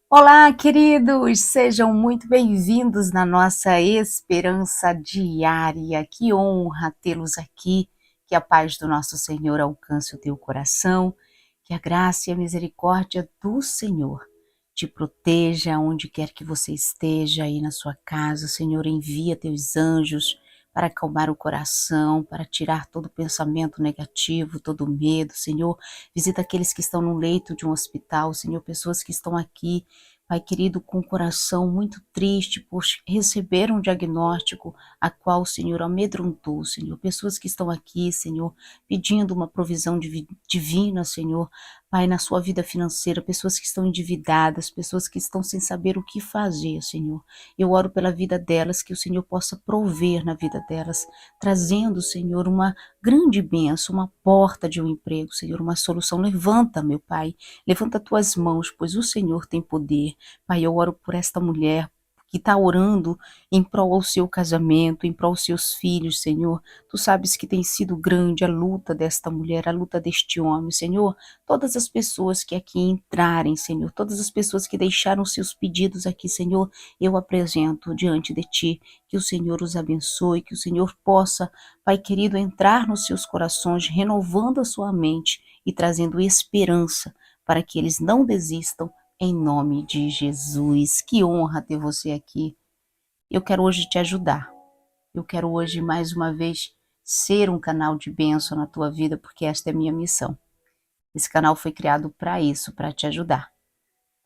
Olá, queridos! Sejam muito bem-vindos na nossa esperança diária. Que honra tê-los aqui. Que a paz do nosso Senhor alcance o teu coração. Que a graça e a misericórdia do Senhor te proteja onde quer que você esteja aí na sua casa. Senhor, envia teus anjos para acalmar o coração, para tirar todo pensamento negativo, todo medo. Senhor, visita aqueles que estão no leito de um hospital. Senhor, pessoas que estão aqui, Pai querido, com o coração muito triste por receber um diagnóstico a qual o Senhor amedrontou, Senhor. Pessoas que estão aqui, Senhor, pedindo uma provisão divina, Senhor. Pai, na sua vida financeira, pessoas que estão endividadas, pessoas que estão sem saber o que fazer, Senhor. Eu oro pela vida delas, que o Senhor possa prover na vida delas, trazendo, Senhor, uma grande bênção, uma porta de um emprego, Senhor, uma solução. Levanta, meu Pai, levanta tuas mãos, pois o Senhor tem poder. Pai, eu oro por esta mulher que está orando em prol ao seu casamento, em prol aos seus filhos, Senhor. Tu sabes que tem sido grande a luta desta mulher, a luta deste homem, Senhor. Todas as pessoas que aqui entrarem, Senhor, todas as pessoas que deixaram seus pedidos aqui, Senhor, eu apresento diante de Ti, que o Senhor os abençoe, que o Senhor possa, Pai querido, entrar nos seus corações, renovando a sua mente e trazendo esperança para que eles não desistam, em nome de Jesus. Que honra ter você aqui. Eu quero hoje te ajudar. Eu quero hoje, mais uma vez, ser um canal de bênção na tua vida, porque esta é a minha missão. Esse canal foi criado para isso, para te ajudar.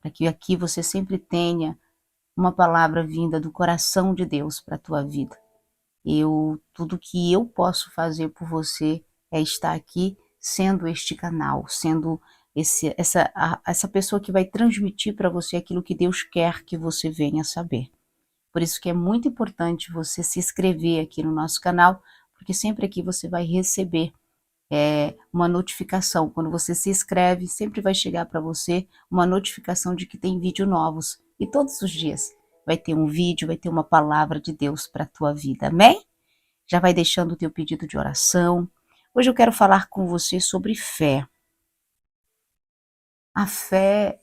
Para que aqui você sempre tenha uma palavra vinda do coração de Deus para a tua vida. Tudo que eu posso fazer por você é estar aqui sendo este canal, sendo essa pessoa que vai transmitir para você aquilo que Deus quer que você venha saber. Por isso que é muito importante você se inscrever aqui no nosso canal, porque sempre aqui você vai receber uma notificação. Quando você se inscreve, sempre vai chegar para você uma notificação de que tem vídeo novos. E todos os dias vai ter um vídeo, vai ter uma palavra de Deus para a tua vida. Amém? Já vai deixando o teu pedido de oração. Hoje eu quero falar com você sobre fé. A fé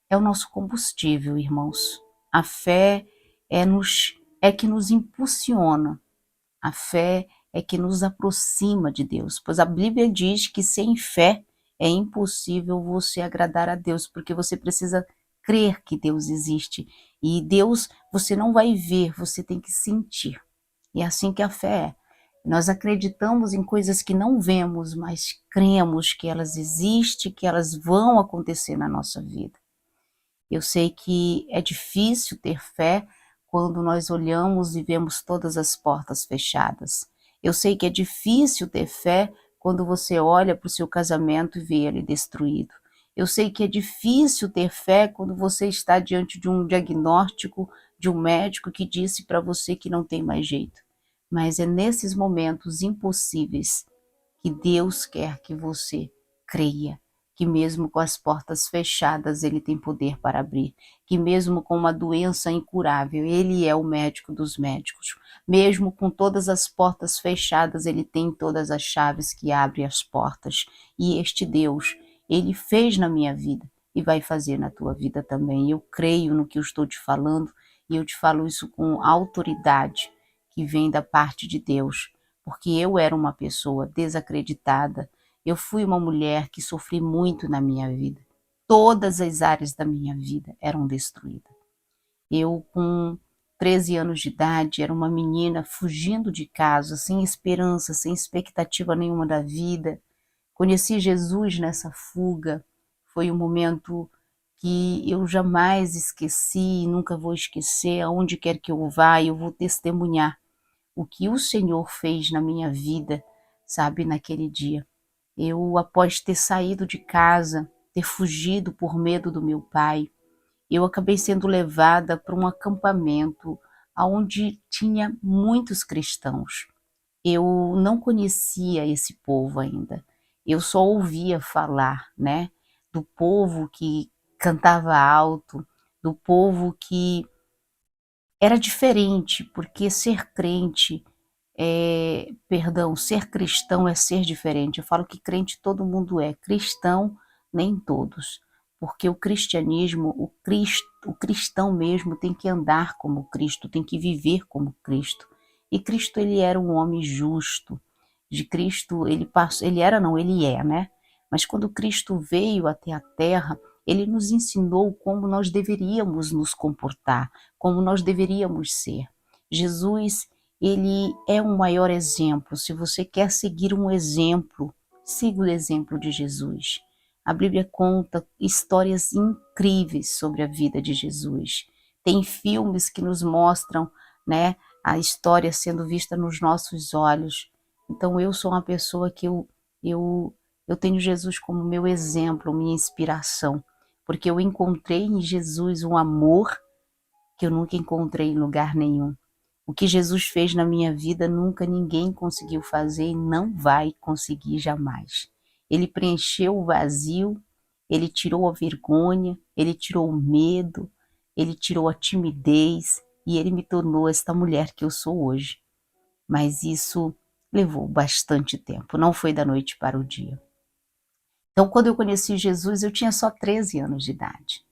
é o nosso combustível, irmãos. A fé é que nos impulsiona. A fé é que nos aproxima de Deus, pois a Bíblia diz que sem fé é impossível você agradar a Deus, porque você precisa crer que Deus existe. E Deus você não vai ver, você tem que sentir. E é assim que a fé é. Nós acreditamos em coisas que não vemos, mas cremos que elas existem, que elas vão acontecer na nossa vida. Eu sei que é difícil ter fé quando nós olhamos e vemos todas as portas fechadas. Eu sei que é difícil ter fé quando você olha para o seu casamento e vê ele destruído. Eu sei que é difícil ter fé quando você está diante de um diagnóstico de um médico que disse para você que não tem mais jeito. Mas é nesses momentos impossíveis que Deus quer que você creia, que mesmo com as portas fechadas Ele tem poder para abrir, que mesmo com uma doença incurável Ele é o médico dos médicos, mesmo com todas as portas fechadas Ele tem todas as chaves que abrem as portas, e este Deus, Ele fez na minha vida e vai fazer na tua vida também. Eu creio no que eu estou te falando e eu te falo isso com autoridade que vem da parte de Deus, porque eu era uma pessoa desacreditada, eu fui uma mulher que sofri muito na minha vida. Todas as áreas da minha vida eram destruídas. Eu, com 13 anos de idade, era uma menina fugindo de casa, sem esperança, sem expectativa nenhuma da vida. Conheci Jesus nessa fuga. Foi um momento que eu jamais esqueci, nunca vou esquecer. Aonde quer que eu vá, eu vou testemunhar o que o Senhor fez na minha vida, sabe, naquele dia. Eu, após ter saído de casa, ter fugido por medo do meu pai, eu acabei sendo levada para um acampamento onde tinha muitos cristãos. Eu não conhecia esse povo ainda. Eu só ouvia falar, né, do povo que cantava alto, do povo que era diferente, porque ser crente ser cristão é ser diferente. Eu falo que crente todo mundo é, cristão nem todos. porque o cristianismo, o cristão mesmo tem que andar como Cristo, tem que viver como Cristo. E Cristo, ele era um homem justo. De Cristo, ele passou, ele era não, ele é, né? Mas quando Cristo veio até a terra, ele nos ensinou como nós deveríamos nos comportar, como nós deveríamos ser. Jesus, ele é um maior exemplo. Se você quer seguir um exemplo, siga o exemplo de Jesus. A Bíblia conta histórias incríveis sobre a vida de Jesus. Tem filmes que nos mostram, né, a história sendo vista nos nossos olhos. Então eu sou uma pessoa que eu tenho Jesus como meu exemplo, minha inspiração, porque eu encontrei em Jesus um amor que eu nunca encontrei em lugar nenhum. O que Jesus fez na minha vida nunca ninguém conseguiu fazer e não vai conseguir jamais. Ele preencheu o vazio, ele tirou a vergonha, ele tirou o medo, ele tirou a timidez e ele me tornou esta mulher que eu sou hoje. Mas isso levou bastante tempo, não foi da noite para o dia. Então, quando eu conheci Jesus, eu tinha só 13 anos de idade.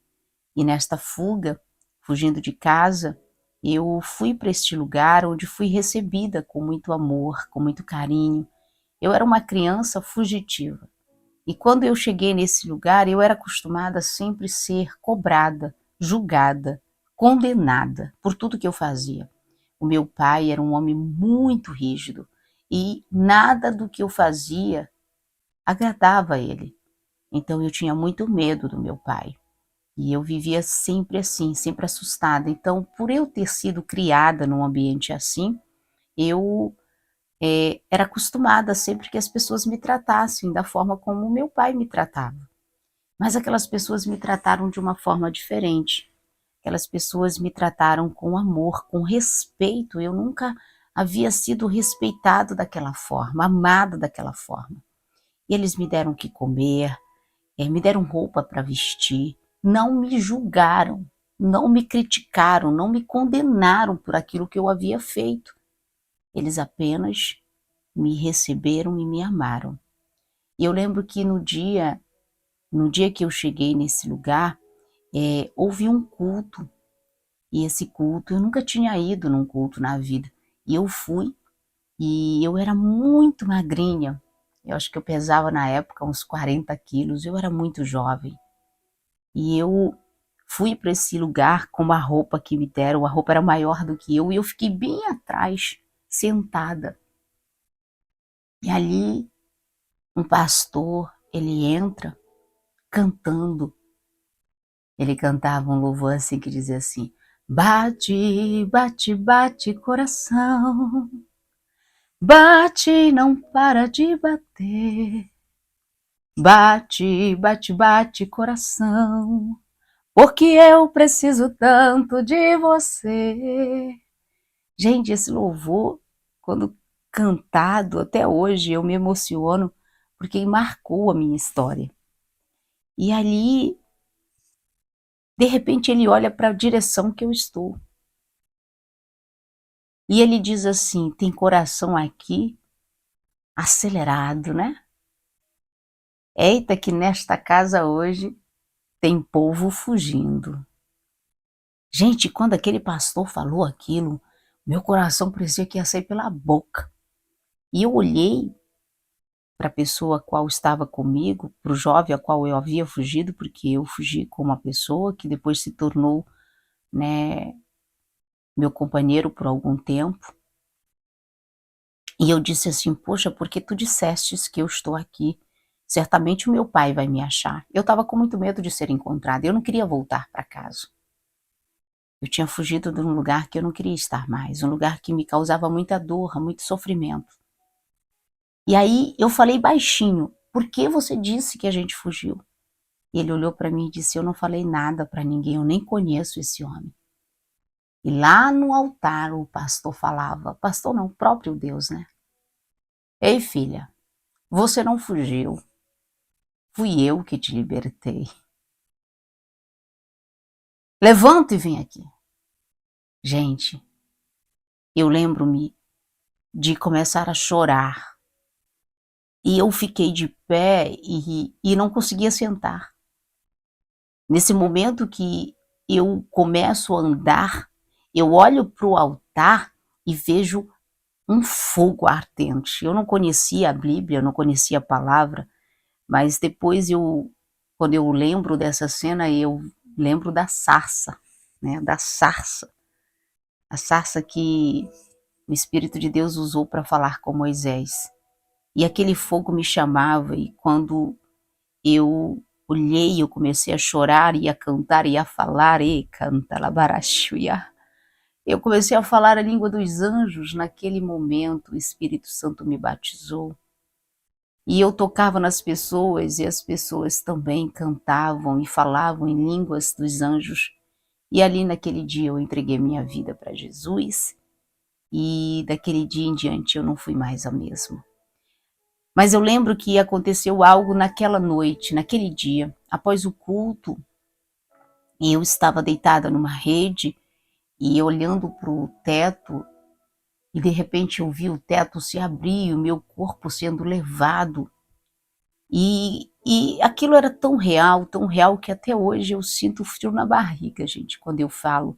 E nesta fuga, fugindo de casa, eu fui para este lugar onde fui recebida com muito amor, com muito carinho. Eu era uma criança fugitiva. E quando eu cheguei nesse lugar, eu era acostumada a sempre ser cobrada, julgada, condenada por tudo que eu fazia. O meu pai era um homem muito rígido e nada do que eu fazia agradava a ele. Então eu tinha muito medo do meu pai. E eu vivia sempre assim, sempre assustada. Então, por eu ter sido criada num ambiente assim, eu era acostumada sempre que as pessoas me tratassem da forma como meu pai me tratava. Mas aquelas pessoas me trataram de uma forma diferente. Aquelas pessoas me trataram com amor, com respeito. Eu nunca havia sido respeitado daquela forma, amado daquela forma. E eles me deram o que comer, me deram roupa para vestir, não me julgaram, não me criticaram, não me condenaram por aquilo que eu havia feito. Eles apenas me receberam e me amaram. E eu lembro que no dia que eu cheguei nesse lugar, houve um culto. E esse culto, eu nunca tinha ido num culto na vida. E eu fui, e eu era muito magrinha. Eu acho que eu pesava na época uns 40 quilos, eu era muito jovem. E eu fui para esse lugar com uma roupa que me deram, a roupa era maior do que eu, e eu fiquei bem atrás, sentada. E ali, um pastor, ele entra cantando. Ele cantava um louvor assim que dizia assim: bate, bate, bate coração, bate, não para de bater. Bate, bate, bate coração, porque eu preciso tanto de você. Gente, esse louvor, quando cantado até hoje, eu me emociono, porque marcou a minha história. E ali, de repente, ele olha para a direção que eu estou. E ele diz assim: tem coração aqui acelerado, né? Eita, que nesta casa hoje tem povo fugindo. Gente, quando aquele pastor falou aquilo, meu coração parecia que ia sair pela boca. E eu olhei para a pessoa a qual estava comigo, para o jovem a qual eu havia fugido, porque eu fugi com uma pessoa que depois se tornou, né, meu companheiro por algum tempo. E eu disse assim: poxa, porque tu dissestes que eu estou aqui? Certamente o meu pai vai me achar. Eu estava com muito medo de ser encontrada, eu não queria voltar para casa. Eu tinha fugido de um lugar que eu não queria estar mais, um lugar que me causava muita dor, muito sofrimento. E aí eu falei baixinho: por que você disse que a gente fugiu? E ele olhou para mim e disse: eu não falei nada para ninguém, eu nem conheço esse homem. E lá no altar o pastor falava, pastor não, o próprio Deus, né? Ei, filha, você não fugiu, fui eu que te libertei. Levanta e vem aqui. Gente, eu lembro-me de começar a chorar. E eu fiquei de pé e não conseguia sentar. Nesse momento que eu começo a andar, eu olho para o altar e vejo um fogo ardente. Eu não conhecia a Bíblia, eu não conhecia a palavra, mas depois quando eu lembro dessa cena, eu lembro da sarça, né, da sarça. A sarça que o Espírito de Deus usou para falar com Moisés. E aquele fogo me chamava, e quando eu olhei, eu comecei a chorar e a cantar e a falar, e canta labarachuia. Eu comecei a falar a língua dos anjos. Naquele momento, o Espírito Santo me batizou. E eu tocava nas pessoas, e as pessoas também cantavam e falavam em línguas dos anjos. E ali naquele dia eu entreguei minha vida para Jesus, e daquele dia em diante eu não fui mais a mesma. Mas eu lembro que aconteceu algo naquela noite, naquele dia, após o culto, e eu estava deitada numa rede e olhando para o teto, e de repente eu vi o teto se abrir, o meu corpo sendo levado. E aquilo era tão real, que até hoje eu sinto frio na barriga, gente, quando eu falo.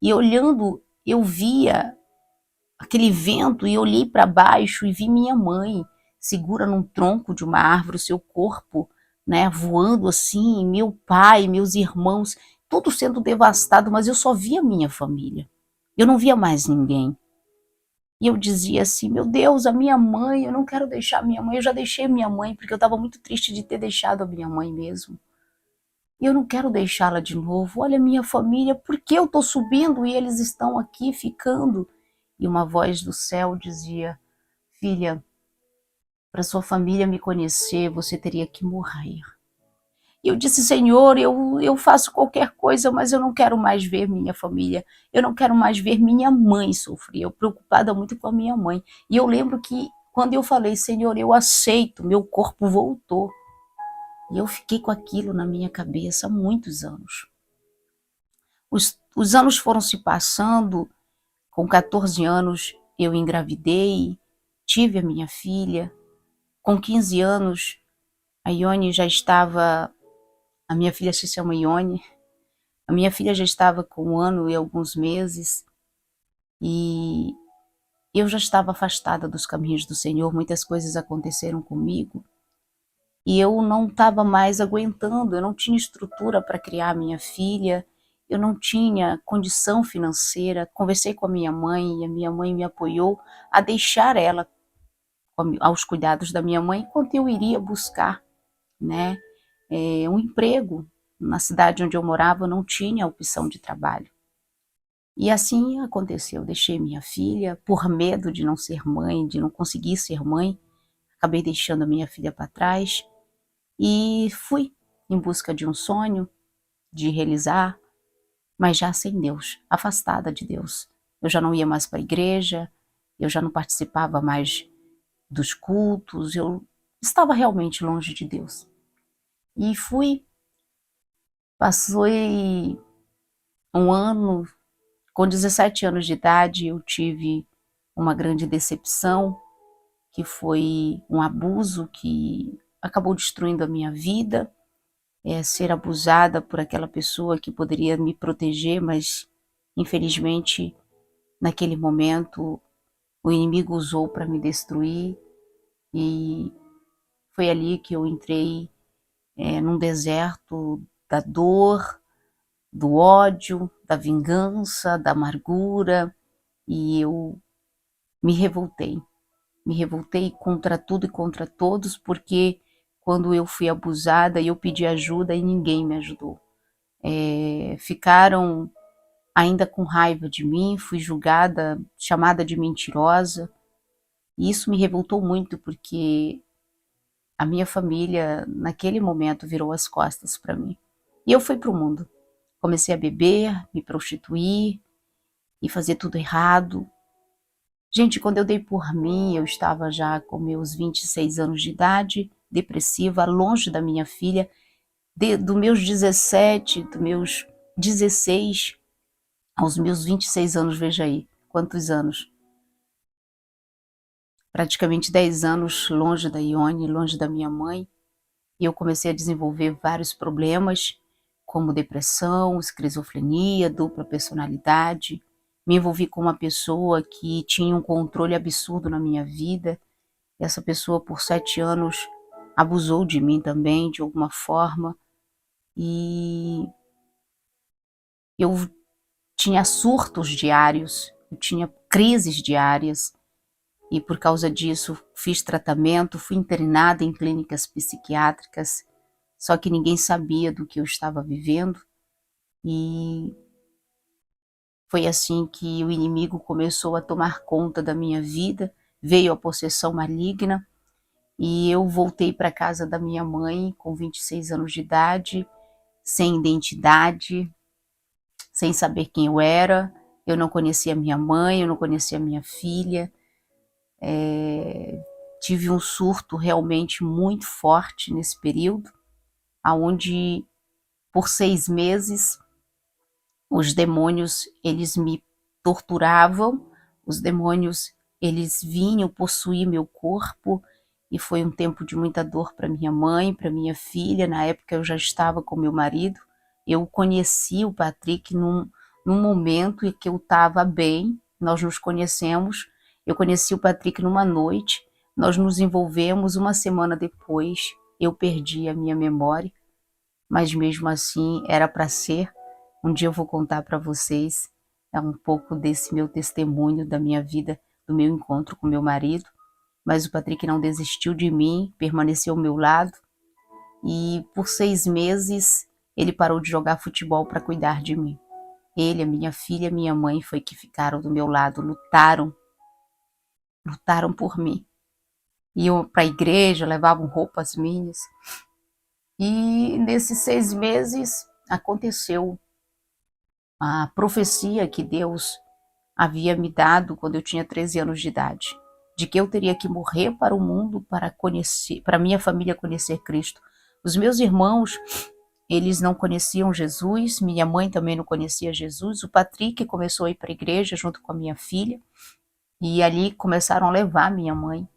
E olhando, eu via aquele vento e olhei para baixo e vi minha mãe segura num tronco de uma árvore, o seu corpo, né, voando assim, meu pai, meus irmãos, tudo sendo devastado, mas eu só via minha família. Eu não via mais ninguém. E eu dizia assim, meu Deus, a minha mãe, eu não quero deixar a minha mãe, eu já deixei a minha mãe, porque eu estava muito triste de ter deixado a minha mãe mesmo. E eu não quero deixá-la de novo. Olha a minha família, por que eu estou subindo e eles estão aqui ficando? E uma voz do céu dizia, filha, para sua família me conhecer, você teria que morrer. E eu disse, Senhor, eu faço qualquer coisa, mas eu não quero mais ver minha família, eu não quero mais ver minha mãe sofrer, eu preocupada muito com a minha mãe. E eu lembro que quando eu falei, Senhor, eu aceito, meu corpo voltou. E eu fiquei com aquilo na minha cabeça há muitos anos. Os anos foram se passando, com 14 anos eu engravidei, tive a minha filha, com 15 anos a Ione já estava, a minha filha se chama Ione, a minha filha já estava com 1 ano e alguns meses, e eu já estava afastada dos caminhos do Senhor, muitas coisas aconteceram comigo, e eu não estava mais aguentando, eu não tinha estrutura para criar a minha filha, eu não tinha condição financeira. Conversei com a minha mãe, e a minha mãe me apoiou a deixar ela aos cuidados da minha mãe, enquanto eu iria buscar, né, um emprego. Na cidade onde eu morava não tinha opção de trabalho. E assim aconteceu, deixei minha filha, por medo de não ser mãe, de não conseguir ser mãe, acabei deixando a minha filha para trás e fui em busca de um sonho, de realizar, mas já sem Deus, afastada de Deus. Eu já não ia mais para a igreja, eu já não participava mais dos cultos, eu estava realmente longe de Deus. E passei 1 ano, com 17 anos de idade eu tive uma grande decepção, que foi um abuso que acabou destruindo a minha vida, ser abusada por aquela pessoa que poderia me proteger, mas infelizmente naquele momento o inimigo usou para me destruir, e foi ali que eu entrei num deserto da dor, do ódio, da vingança, da amargura, e eu me revoltei contra tudo e contra todos, porque quando eu fui abusada, eu pedi ajuda e ninguém me ajudou. Ficaram ainda com raiva de mim, fui julgada, chamada de mentirosa, e isso me revoltou muito, porque a minha família, naquele momento, virou as costas para mim. E eu fui para o mundo. Comecei a beber, me prostituir e fazer tudo errado. Gente, quando eu dei por mim, eu estava já com meus 26 anos de idade, depressiva, longe da minha filha, dos meus 17, dos meus 16 aos meus 26 anos, veja aí, quantos anos. Praticamente 10 anos longe da Ione, longe da minha mãe, e eu comecei a desenvolver vários problemas, como depressão, esquizofrenia, dupla personalidade. Me envolvi com uma pessoa que tinha um controle absurdo na minha vida. Essa pessoa, por 7 anos, abusou de mim também, de alguma forma. E eu tinha surtos diários, eu tinha crises diárias. E por causa disso, fiz tratamento, fui internada em clínicas psiquiátricas. Só que ninguém sabia do que eu estava vivendo. E foi assim que o inimigo começou a tomar conta da minha vida, veio a possessão maligna e eu voltei para a casa da minha mãe com 26 anos de idade, sem identidade, sem saber quem eu era. Eu não conhecia minha mãe, eu não conhecia minha filha. Tive um surto realmente muito forte nesse período, onde por 6 meses os demônios, eles me torturavam, os demônios, eles vinham possuir meu corpo, e foi um tempo de muita dor para minha mãe, para minha filha. Na época eu já estava com meu marido, eu conheci o Patrick num momento em que eu estava bem, nós nos conhecemos, eu conheci o Patrick numa noite, nós nos envolvemos, uma semana depois eu perdi a minha memória, mas mesmo assim era para ser. Um dia eu vou contar para vocês um pouco desse meu testemunho, da minha vida, do meu encontro com meu marido. Mas o Patrick não desistiu de mim, permaneceu ao meu lado. E por 6 meses ele parou de jogar futebol para cuidar de mim. Ele, a minha filha, a minha mãe foi que ficaram do meu lado, lutaram por mim. Iam para a igreja, levavam roupas minhas. E nesses 6 meses aconteceu a profecia que Deus havia me dado quando eu tinha 13 anos de idade, de que eu teria que morrer para o mundo para minha família conhecer Cristo. Os meus irmãos, eles não conheciam Jesus, minha mãe também não conhecia Jesus. O Patrick começou a ir para a igreja junto com a minha filha, e ali começaram a levar minha mãe.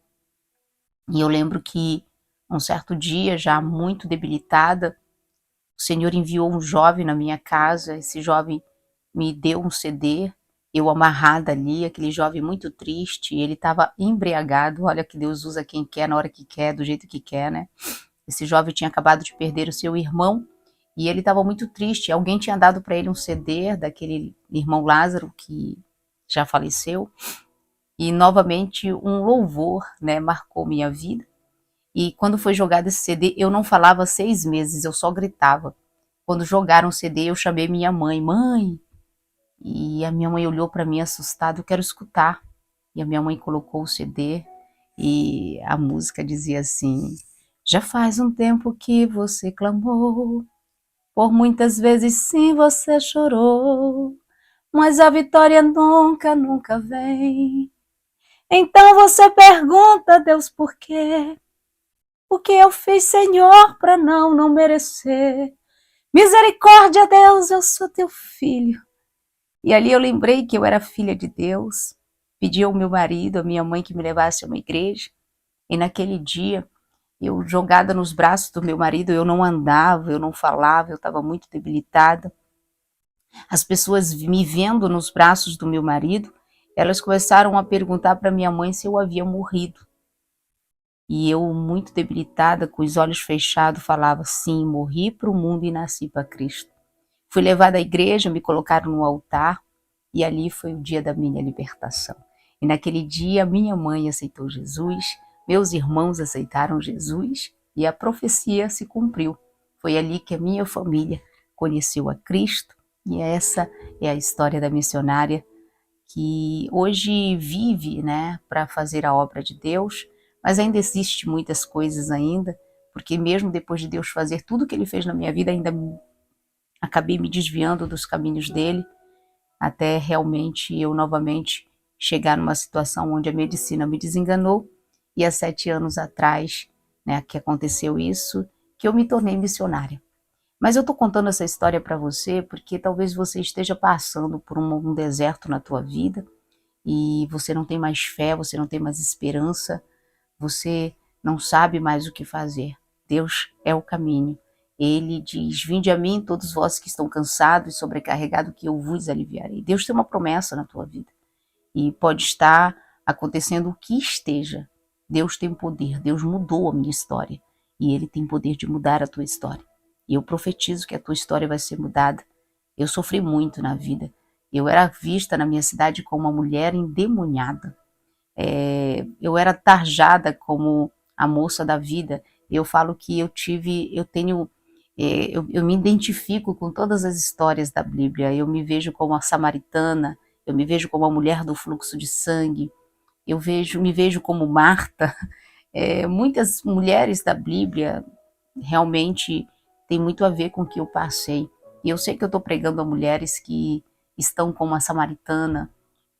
E eu lembro que um certo dia, já muito debilitada, o Senhor enviou um jovem na minha casa. Esse jovem me deu um CD, eu amarrada ali, aquele jovem muito triste, ele estava embriagado. Olha que Deus usa quem quer, na hora que quer, do jeito que quer, né? Esse jovem tinha acabado de perder o seu irmão e ele estava muito triste. Alguém tinha dado para ele um CD daquele irmão Lázaro que já faleceu, e novamente um louvor, né, marcou minha vida. E quando foi jogado esse CD, eu não falava 6 meses, eu só gritava. Quando jogaram o CD, eu chamei minha mãe, mãe. E a minha mãe olhou para mim assustada, eu quero escutar. E a minha mãe colocou o CD e a música dizia assim: já faz um tempo que você clamou, por muitas vezes sim você chorou, mas a vitória nunca, nunca vem. Então você pergunta a Deus por quê? O que eu fiz, Senhor, para não merecer? Misericórdia, Deus, eu sou teu filho. E ali eu lembrei que eu era filha de Deus, pedi ao meu marido, à minha mãe, que me levasse a uma igreja. E naquele dia, eu jogada nos braços do meu marido, eu não andava, eu não falava, eu estava muito debilitada. As pessoas me vendo nos braços do meu marido, elas começaram a perguntar para minha mãe se eu havia morrido. E eu, muito debilitada, com os olhos fechados, falava: sim, morri para o mundo e nasci para Cristo. Fui levada à igreja, me colocaram no altar, e ali foi o dia da minha libertação. E naquele dia, minha mãe aceitou Jesus, meus irmãos aceitaram Jesus, e a profecia se cumpriu. Foi ali que a minha família conheceu a Cristo, e essa é a história da missionária que hoje vive, né, para fazer a obra de Deus, mas ainda existe muitas coisas ainda, porque mesmo depois de Deus fazer tudo que Ele fez na minha vida, ainda acabei me desviando dos caminhos dele, até realmente eu novamente chegar numa situação onde a medicina me desenganou, e há 7 anos atrás, né, que aconteceu isso, que eu me tornei missionária. Mas eu estou contando essa história para você porque talvez você esteja passando por um deserto na tua vida, e você não tem mais fé, você não tem mais esperança, você não sabe mais o que fazer. Deus é o caminho, Ele diz: vinde a mim todos vós que estão cansados e sobrecarregados, que eu vos aliviarei. Deus tem uma promessa na tua vida. E pode estar acontecendo o que esteja. Deus tem poder, Deus mudou a minha história. E Ele tem poder de mudar a tua história. E eu profetizo que a tua história vai ser mudada. Eu sofri muito na vida. Eu era vista na minha cidade como uma mulher endemoniada. Eu era tarjada como a moça da vida. Eu falo que eu me identifico com todas as histórias da Bíblia. Eu me vejo como a samaritana, eu me vejo como a mulher do fluxo de sangue, me vejo como Marta. Muitas mulheres da Bíblia realmente têm muito a ver com o que eu passei. E eu sei que eu estou pregando a mulheres que estão como a samaritana,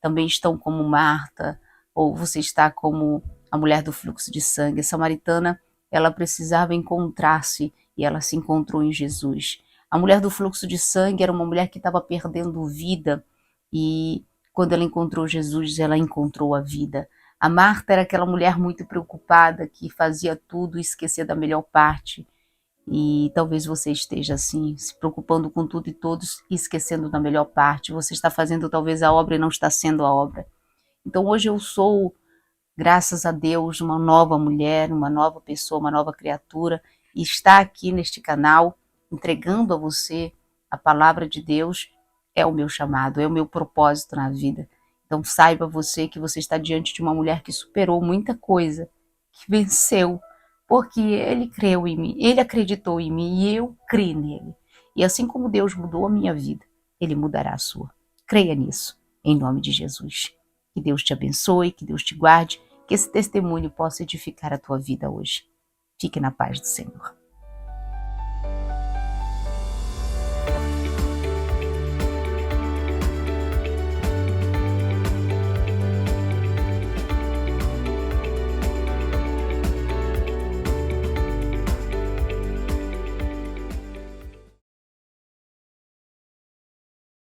também estão como Marta, ou você está como a mulher do fluxo de sangue. A samaritana, ela precisava encontrar-se e ela se encontrou em Jesus. A mulher do fluxo de sangue era uma mulher que estava perdendo vida e quando ela encontrou Jesus, ela encontrou a vida. A Marta era aquela mulher muito preocupada que fazia tudo e esquecia da melhor parte. E talvez você esteja assim, se preocupando com tudo e todos e esquecendo da melhor parte. Você está fazendo talvez a obra e não está sendo a obra. Então hoje eu sou, graças a Deus, uma nova mulher, uma nova pessoa, uma nova criatura, e está aqui neste canal entregando a você a palavra de Deus é o meu chamado, é o meu propósito na vida. Então saiba você que você está diante de uma mulher que superou muita coisa, que venceu, porque ele creu em mim, ele acreditou em mim e eu criei nele. E assim como Deus mudou a minha vida, ele mudará a sua. Creia nisso, em nome de Jesus. Que Deus te abençoe, que Deus te guarde, que esse testemunho possa edificar a tua vida hoje. Fique na paz do Senhor.